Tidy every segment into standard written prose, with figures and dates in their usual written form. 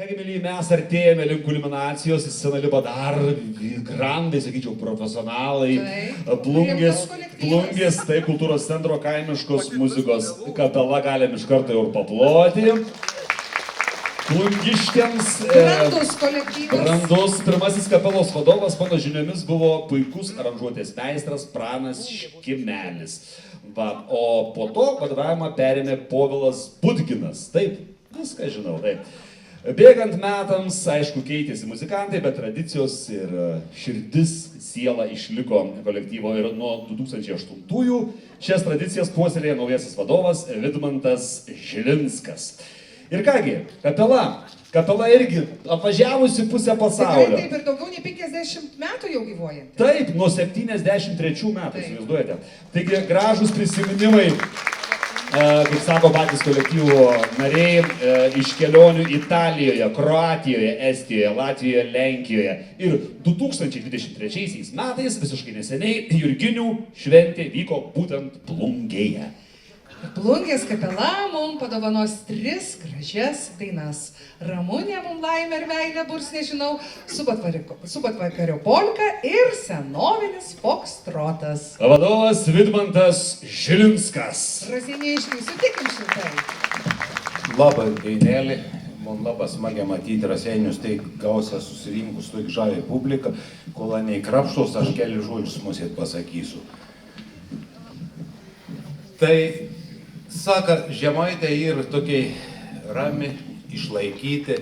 Kągi, mėlyji, mes artėjame link kulminacijos, į sceną lipa dar grandai, sakyčiau, profesionalai. Plungės, tai kultūros centro kaimiškos muzikos kapela, galim iš karto jau ir paploti. Plungiškiams. Brandus kolektyvas. Brandus. Pirmasis kapelos vadovas, mano žiniomis, buvo puikus aranžuotės meistras Pranas Škimelis. O po to vadovavimą perėmė Povilas Budginas. Taip, viską žinau, taip. Bėgant metams, aišku, keitėsi muzikantai, bet tradicijos ir širdis, siela išliko kolektyvo ir nuo 2008-ųjų šias tradicijas puoselėja naujasis vadovas Vidmantas Žilinskas. Ir kągi, kapela irgi apvažiavusi pusę pasaulio. Taip, ir daugiau nei 50 metų jau gyvuojant. Taip, nuo 73 metų, įsivaizduojate. Taigi, gražus prisiminimai. Kaip sako patys kolektyvo nariai, iš kelionių Italijoje, Kroatijoje, Estijoje, Latvijoje, Lenkijoje. Ir 2023 metais, visiškai neseniai, Jurginių šventė vyko būtent Plungėje. Plungės kapela mums padovanos 3 gražias dainas. Ramunė mums laimė ir meilė burs, nežinau, Subatvakario polka ir senovinis fokstrotas. Vadovas Vidmantas Žilinskas. Raseiniškiai, sutikim šiltai. Labą dainelį, man labai smagia matyti Raseinius, tai gausia susirinkus tokia žavia publika, kol nei krapštos, aš keli žodžius musėt pasakysiu. Tai saka, žemaitė yra tokiai rami, išlaikyti,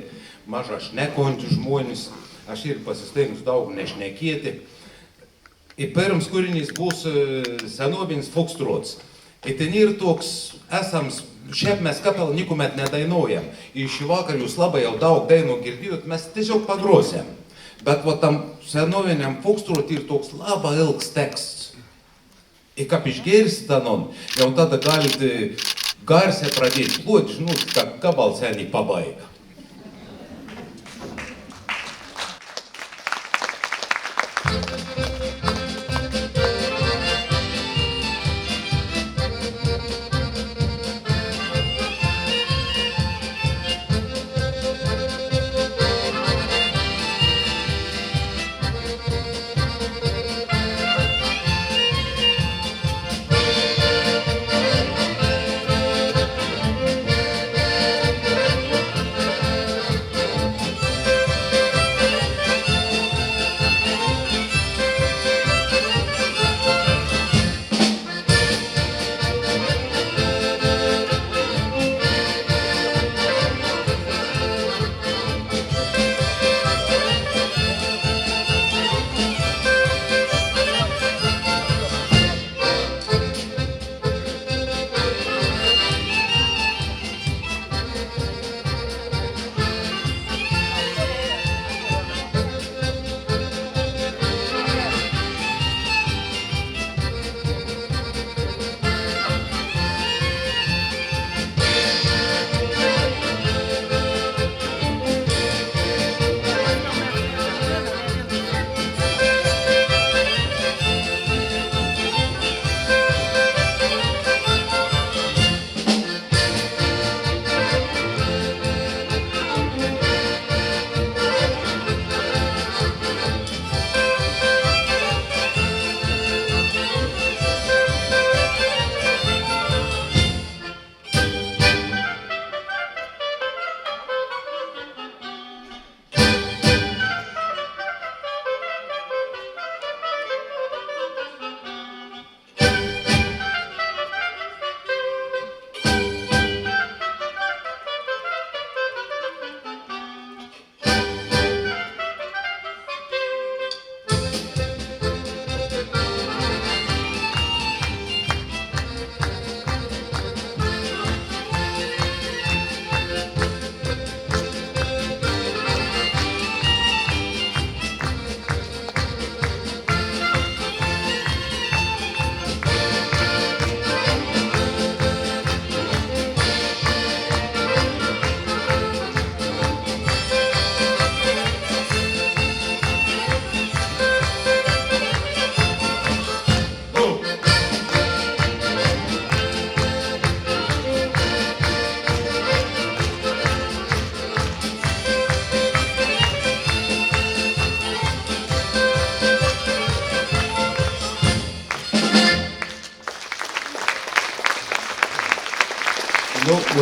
maža šnekonti žmonės, aš ir pasistengiu daug nešnekėti. Ir pirms kūrinys bus senovinis fokstrots. Ir ten ir toks esams, šiaip mes kapelą nikuomet nedainojam. Ir šį vakarą jūs labai jau daug dainų girdėjot, mes tiesiog pagrosiam. Bet va tam senoviniam fokstrot ir toks labai ilgs tekstas. Ir kaip išgirsit anon, jau tada galite garsiai pradėti ploti, žinot, kad balsenį pabaiga.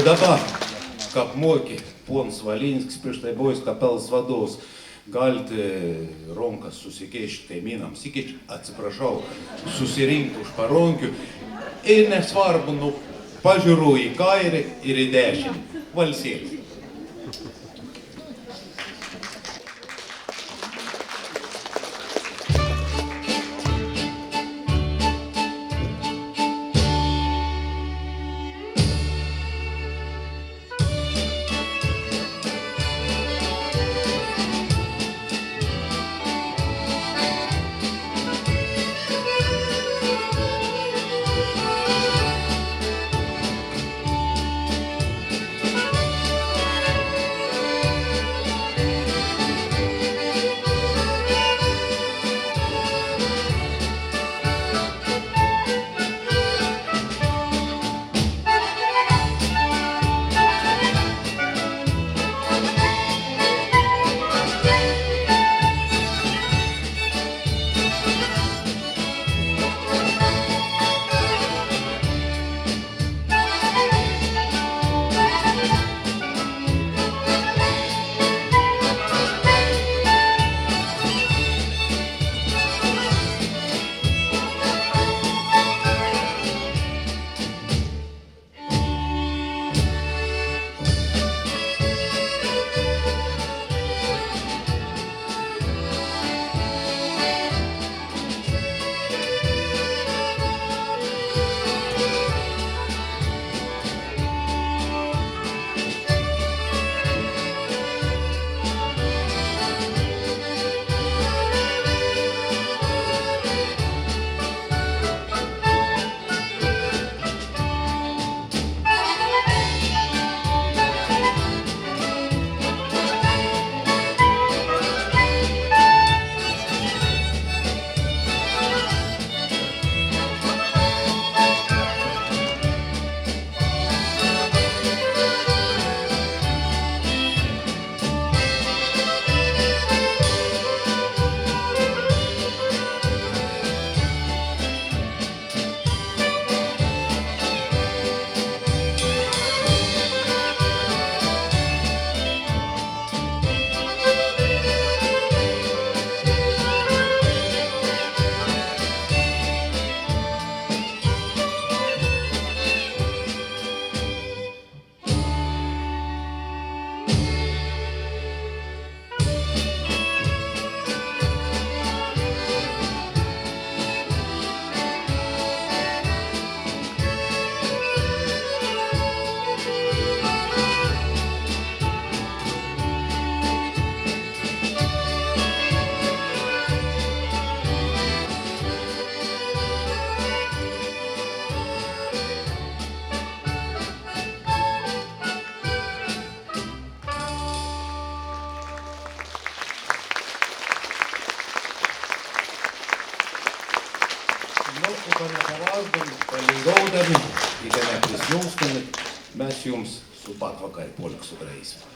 dabar, kaip mokė ponas Valinskis, prieš tai buvęs kapelos vadovas, galite ronkas susikeišti kaimynams, įkeičti, atsiprašau, susirinkti už paronkių ir nesvarbu, nu, pažiūrų į kairį ir į dešinį. Valsėlis. nepalaukdami, palingaudami, iki neprisnūstami, mes jums su pat vakar polk sugraisim.